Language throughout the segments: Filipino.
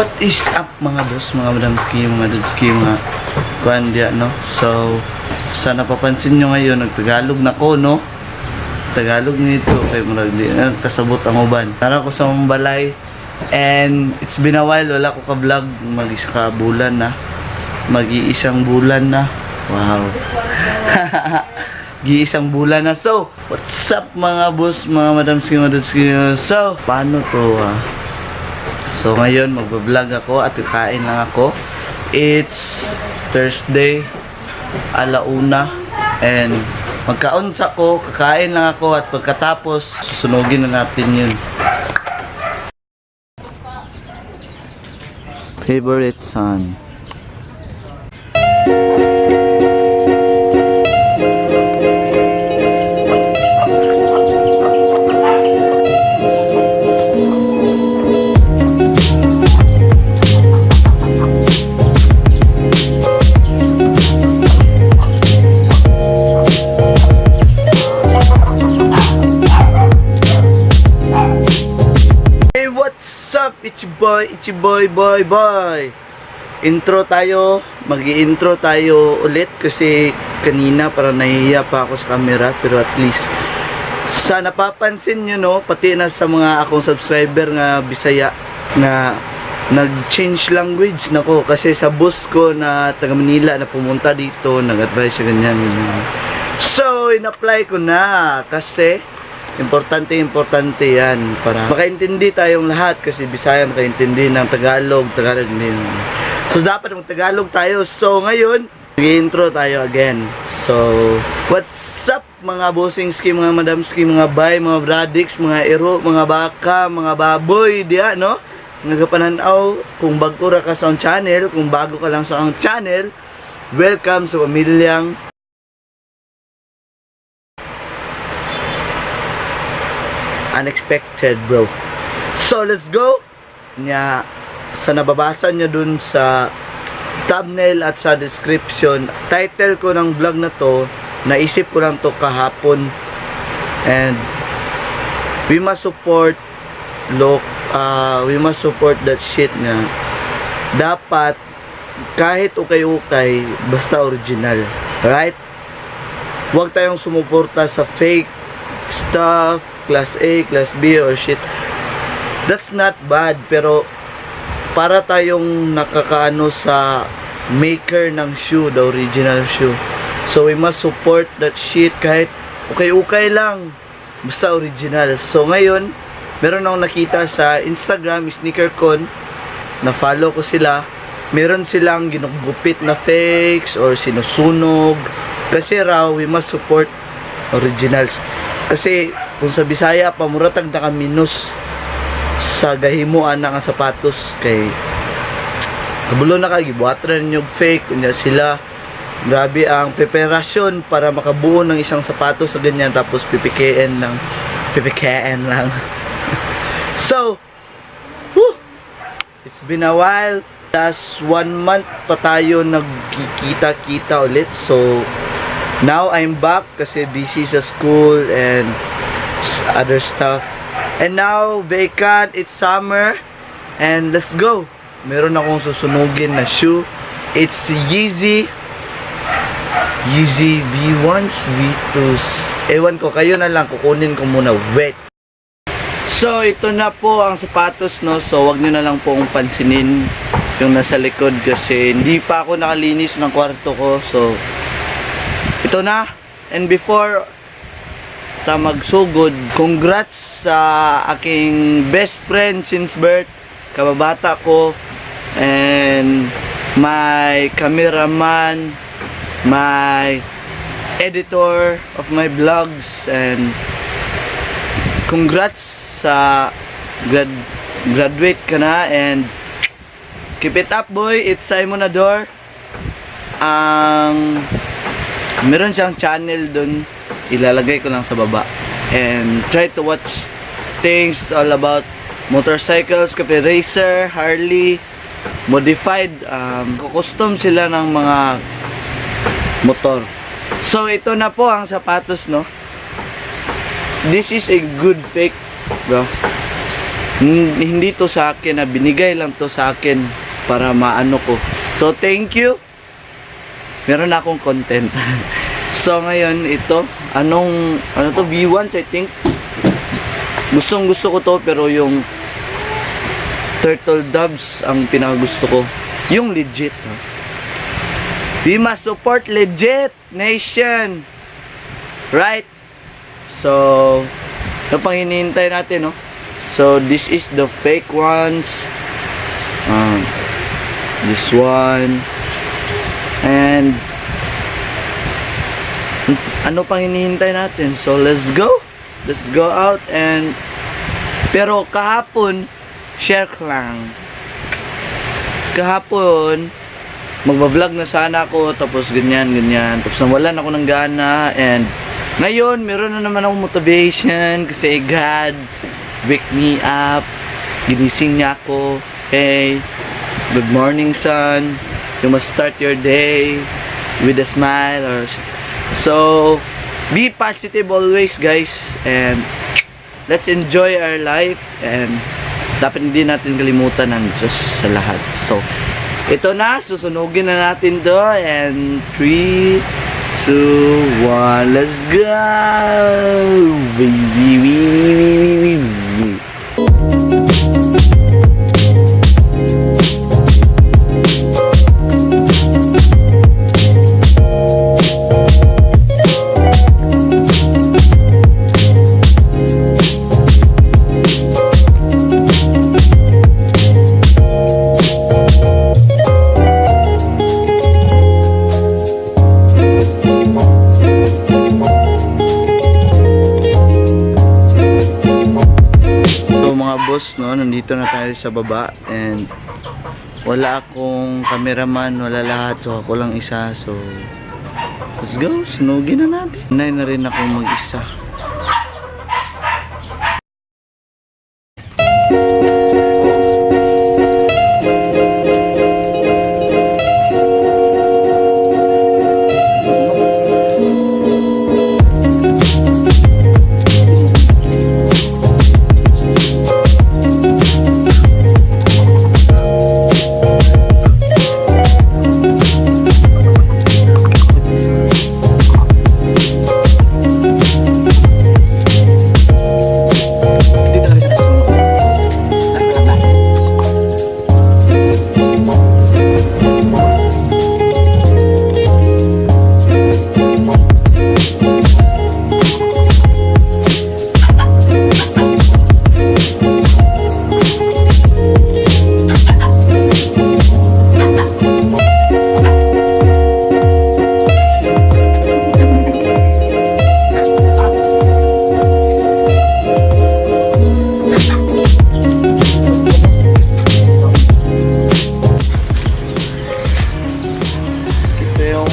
What is up mga boss, mga madamski, mga dudski, mga kuandya, no? So, sa napapansin nyo ngayon, nagtagalog na ko, no? Tagalog nito, kay murag di kasabot ang uban. Nara ko sa Mambalay, and it's been a while, wala ko ka-vlog, mag-isang bulan na. Wow. Giisang bulan na. So, what's up mga boss, mga madamski, mga dudski? So, paano to So ngayon magbablog ako at kakain lang ako. It's Thursday, alauna, and magkaunsa ko, kakain lang ako at pagkatapos susunugin na natin yun. Favorite son. It's your boy. Intro tayo, mag-i-intro tayo ulit kasi kanina parang nahihiya pa ako sa camera, pero at least sa napapansin nyo, no, pati na sa mga akong subscriber nga Bisaya na nag-change language nako kasi sa boss ko na taga Manila na pumunta dito, nag-advise siya ganyan. So, in-apply ko na kasi importante yan para makaintindi tayong lahat kasi Bisaya makaintindi ng Tagalog din. So dapat mag-Tagalog tayo. So ngayon, mag-intro tayo again. So what's up mga bossingski, mga madamski, mga bay, mga bradix, mga ero, mga baka, mga baboy diya, no? Nagapananaw, kung bago ra ka sa ang channel, kung bago ka lang sa ang channel, welcome sa pamilyang Unexpected, bro. So let's go. Nya sa nababasa nyo dun sa thumbnail at sa description, title ko ng vlog na to, naisip ko lang to kahapon, and we must support that shit na dapat kahit ukay-ukay basta original, right? Huwag tayong sumuporta sa fake stuff, class A, class B or shit. That's not bad, pero para tayong nakakaano sa maker ng shoe, the original shoe. So we must support that shit kahit ukay-ukay lang, basta original. So ngayon, meron akong nakita sa Instagram, SneakerCon, na follow ko sila. Meron silang ginugupit na fakes or sinusunog. Kasi raw, we must support originals. Kasi kung sa Bisaya pamuratag na ka minus sa gahimuan na nga sapatos kay kabulo na ka gibuhatran yung fake kunya sila. Grabe ang preparasyon para makabuo ng isang sapatos sa ganyan, tapos pipikean lang so it's been a while. Last 1 month pa tayo nagkikita-kita ulit. So now I'm back kasi busy sa school and other stuff. And now vacant, it's summer, and let's go. Meron akong susunugin na shoe. It's Yeezy V1s, V2s. Ewan ko, kayo na lang, kukunin ko muna. Wait. So ito na po ang sapatos, no. So wag niyo na lang pong pansinin yung nasa likod kasi hindi pa ako nakalinis ng kwarto ko. So ito na. And before ta magsugod, congrats sa aking best friend since birth, kababata ko, and my cameraman, my editor of my vlogs, and congrats sa graduate ka na, and keep it up boy. It's Simon Ador. Meron siyang channel dun, ilalagay ko lang sa baba, and try to watch things all about motorcycles, cafe racer, Harley, modified, custom sila ng mga motor. So ito na po ang sapatos, no. This is a good fake, bro. Hindi to sa akin, binigay lang to sa akin para maano ko. So thank you. Meron na akong content. So ngayon ito, ano to, V1 I think. Gusto ko to, pero yung turtle doves ang pinakagusto ko. Yung legit. We must support legit nation. Right? So ano pang hinihintay natin, no? So this is the fake ones. This one. And ano pang hinihintay natin? So let's go. Let's go out. And pero kahapon share ko lang. Kahapon magbablog na sana ako, tapos ganyan. Tapos nawalan ako ng gana. And ngayon meron na naman akong motivation kasi God wake me up, ginising niya ako. Hey, good morning son, you must start your day with a smile. So be positive always, guys, and let's enjoy our life. And dapat hindi natin kalimutan ng Diyos sa lahat. So ito na, susunugin na natin to. And 3, 2, 1, let's go, baby. Boss, no, nandito na tayo sa baba and wala akong cameraman, wala lahat, so ako lang isa. So let's go, sunugin na natin. Nay na rin ako mag-isa.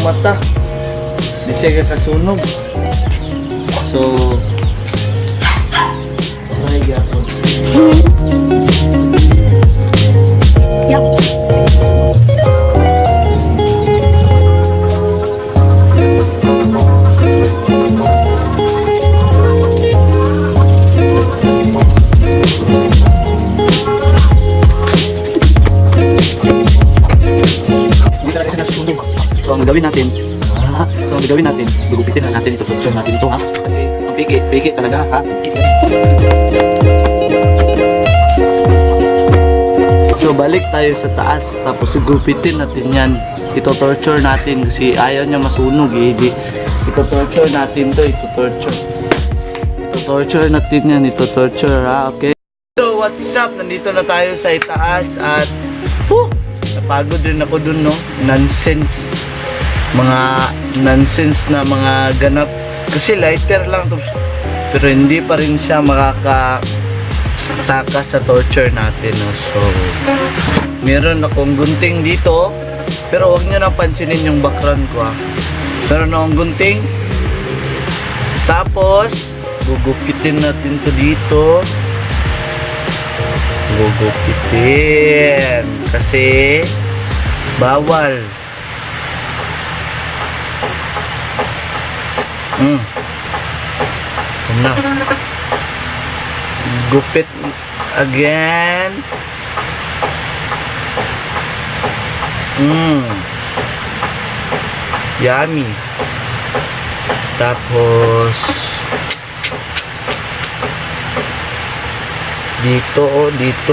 Mata di siya kasunog. So ay gapon. So ang gagawin natin, gugupitin na natin ito, production natin ito, ha? Kasi ang pikit talaga, ha? So balik tayo sa taas, tapos gugupitin natin yan. Ito-torture natin kasi ayaw niya masunog, eh. Ito-torture natin to, ito-torture natin yan, ito-torture, ha? Okay? So what's up? Nandito na tayo sa itaas at napagod din ako dun, no? Nonsense na mga ganap kasi lighter lang to, pero hindi pa rin siya makakatakas sa torture natin, no? So meron akong gunting dito, pero huwag nyo na pansinin yung background ko, ha? Meron akong gunting, tapos gugupitin natin to dito, gugupitin kasi bawal. Gupit again. Yummy. Tapos dito, dito.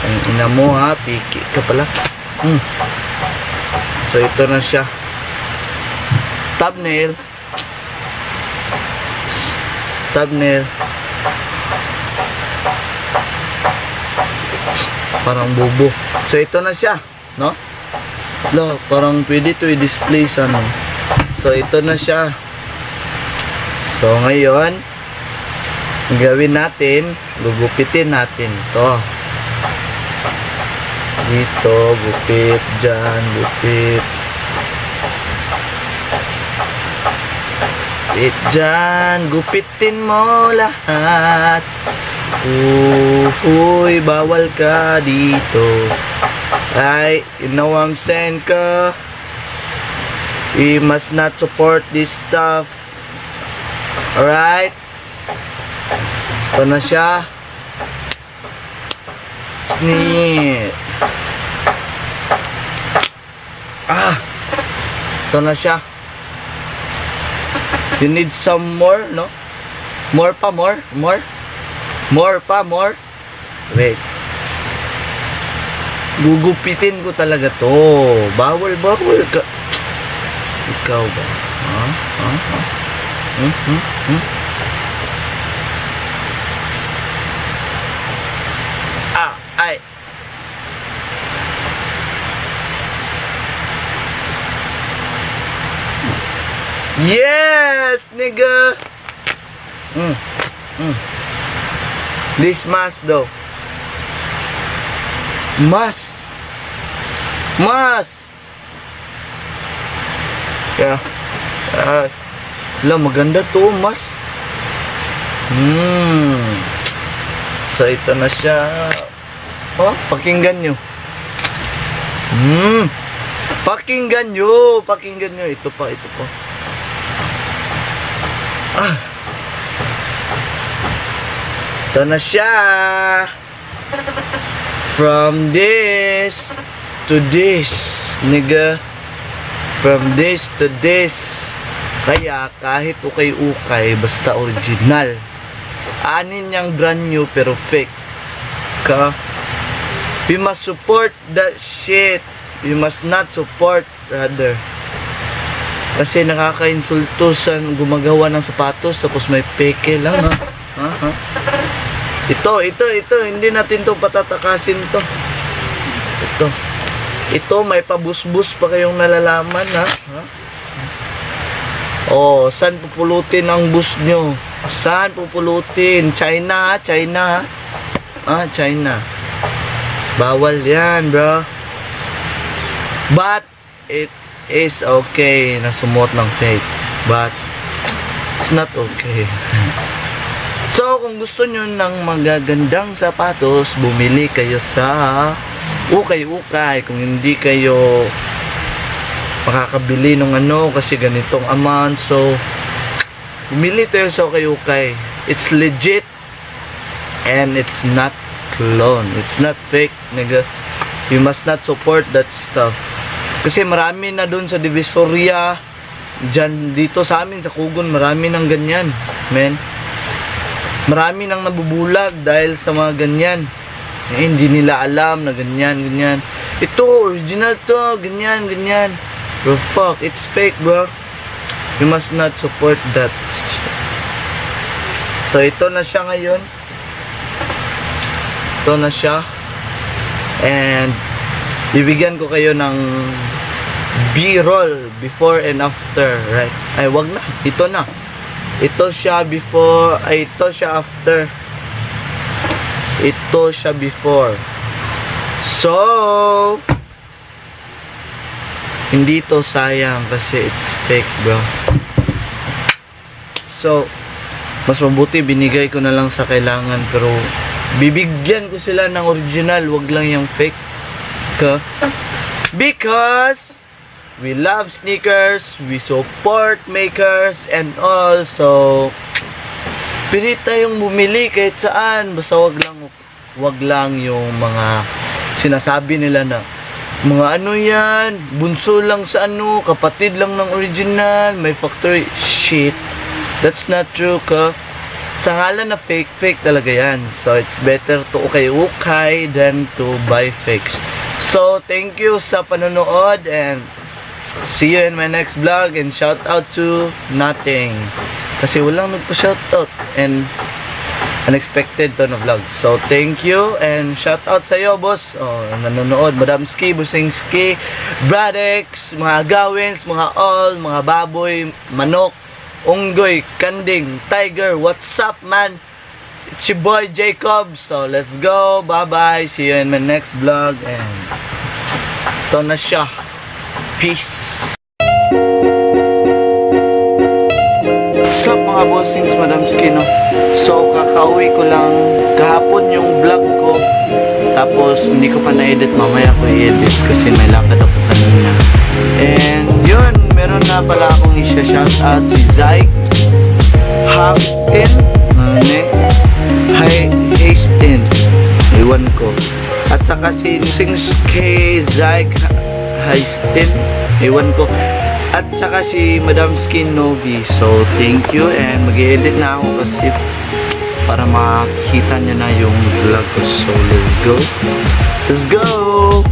Ang ina mo ha, piki ka pala. So ito na siya. Thumbnail. Parang bobo. So ito na siya, no? Lo, parang pwede to i-display sa ano. So ito na siya. So ngayon, ang gawin natin, gugupitin natin to. Dito, gupit, dyan, gupit. Dyan, gupitin mo lahat. Uy, bawal ka dito. Ay, you know what I'm saying ka? We must not support this stuff. Alright? Ito na siya. Snit. Ito na siya. You need some more, no? More. Wait. Gugupitin ko talaga to. Bawal ka. Ikaw ba? Ay. Yes, nigga. This mask though. Mask. Yeah. Maganda to, mask. So ito na siya. Pakinggan nyo. Pakinggan nyo. Ito pa. Ito na siya. From this to this, nigga. From this to this. Kaya kahit ukay-ukay, basta original. Anin niyang brand new pero fake. We must support that shit. We must not support, rather. Kasi nakaka-insulto sa gumagawa ng sapatos tapos may peke lang, ha? Ito, hindi natin to patatakasin to. Ito, may pabusbus pa kayong nalalaman, ha? Saan pupulutin ang bus nyo? Saan pupulutin? China. China. Bawal yan, bro. But, it is okay na sumuot ng fake. But, it's not okay. So, kung gusto nyo ng magagandang sapatos, bumili kayo sa ukay-ukay. Kung hindi kayo makakabili ng kasi ganitong amount. So, bumili tayo sa ukay-ukay. It's legit and it's not clone. It's not fake, nigga. You must not support that stuff. Kasi marami na dun sa Divisoria, dito sa amin, sa Kugon, marami ng ganyan, men. Marami nang nabubulag dahil sa mga ganyan. Hindi nila alam na ganyan. Ito, original to, ganyan. Bro, fuck, it's fake, bro. You must not support that. So, ito na siya ngayon. And, bibigyan ko kayo ng B-roll before and after, right? Ay, wag na. Ito na. Ito siya before, ito siya after. Ito siya before. So, hindi to sayang kasi it's fake, bro. So, mas mabuti binigay ko na lang sa kailangan pero bibigyan ko sila ng original, wag lang yung fake. Because we love sneakers, we support makers, and also pili tayong bumili kahit saan. Basta wag lang yung mga sinasabi nila na mga ano yan, bunso lang sa ano, kapatid lang ng original, may factory. Shit, that's not true sa ngalan na fake talaga yan. So it's better to ukay than to buy fakes. So thank you sa panonood, and see you in my next vlog. And shout out to Nothing, kasi walang nagpa-shoutout and unexpected to na vlog. So thank you, and shout out sa iyo, boss. Nanonood, Madam Ski, Busing Ski, Bradex, mga Gawins, mga all, mga baboy, manok, unggoy, kanding, tiger. What's up, man? It's your boy Jacob. So let's go. Bye bye. See you in my next vlog. And ito na siya. Peace. What's up, mga bossings, Madam Ski, no? So kakauwi ko lang kahapon yung vlog ko, tapos hindi ko pa na-edit. Mamaya ko i-edit kasi may lakad ako kanina. And yun, meron na pala akong i-shoutout si Zyke Hampton, Haystin, iwan ko. At saka si Sings K Zyke Haystin, iwan ko. At saka si Madam Skin Novi. So thank you, and mag-edit na ako kasi para makita nyo na yung vlog ko. So let's go.